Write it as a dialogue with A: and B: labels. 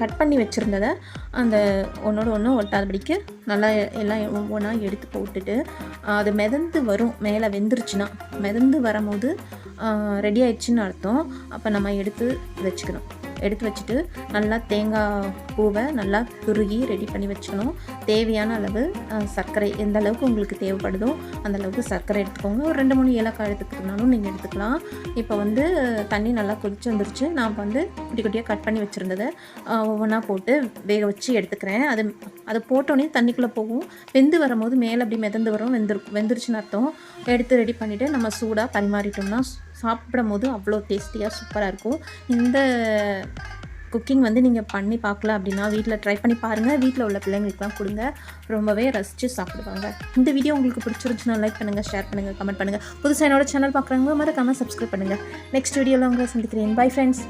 A: Cut பண்ணி வச்சுருந்ததை அந்த ஒன்றோட ஒன்று ஒட்டாதபடிக்கு நல்லா எல்லாம் ஒவ்வொன்றா எடுத்து போட்டுட்டு அது மிதந்து வரும். மேலே வெந்துருச்சுன்னா மிதந்து வரும்போது ரெடி ஆயிடுச்சுன்னு அர்த்தம். அப்போ நம்ம எடுத்து வச்சுக்கணும். எடுத்து வச்சுட்டு நல்லா தேங்காய் பூவை நல்லா துருகி ரெடி பண்ணி வச்சுக்கணும். தேவையான அளவு சர்க்கரை எந்த அளவுக்கு உங்களுக்கு தேவைப்படுதோ அந்த அளவுக்கு சர்க்கரை எடுத்துக்கோங்க. ஒரு 2-3 ஏலக்காய் எடுத்துக்கிட்டனாலும் நீங்கள் எடுத்துக்கலாம். இப்போ தண்ணி நல்லா கொதிச்சு வந்துருச்சு. நான் குட்டி குட்டியாக கட் பண்ணி வச்சுருந்ததை ஒவ்வொன்றா போட்டு வேக வச்சு எடுத்துக்கிறேன். அது போட்டோன்னே தண்ணிக்குள்ளே போகும். வெந்து வரும்போது மேலே அப்படி மிதந்து வரும். வெந்துருச்சுன்னு அர்த்தம். எடுத்து ரெடி பண்ணிவிட்டு நம்ம சூடாக பரிமாறிட்டோம்னா சாப்பிடும் போது அவ்வளோ டேஸ்டியாக சூப்பராக இருக்கும். இந்த குக்கிங் நீங்கள் பண்ணி பார்க்கல அப்படின்னா வீட்டில் ட்ரை பண்ணி பாருங்கள். வீட்டில் உள்ள பிள்ளைங்களுக்குலாம் கொடுங்க. ரொம்பவே ரசித்து சாப்பிடுவாங்க. இந்த வீடியோ உங்களுக்கு பிடிச்சிருந்துச்சுன்னா லைக் பண்ணுங்கள், ஷேர் பண்ணுங்கள், கமெண்ட் பண்ணுங்கள். புதுசாக என்னோட சேனல் பார்க்குறவங்க மறக்காமல் சப்ஸ்கிரைப் பண்ணுங்கள். நெக்ஸ்ட் வீடியோவில் உங்களை சந்திக்கிறேன். Bye friends.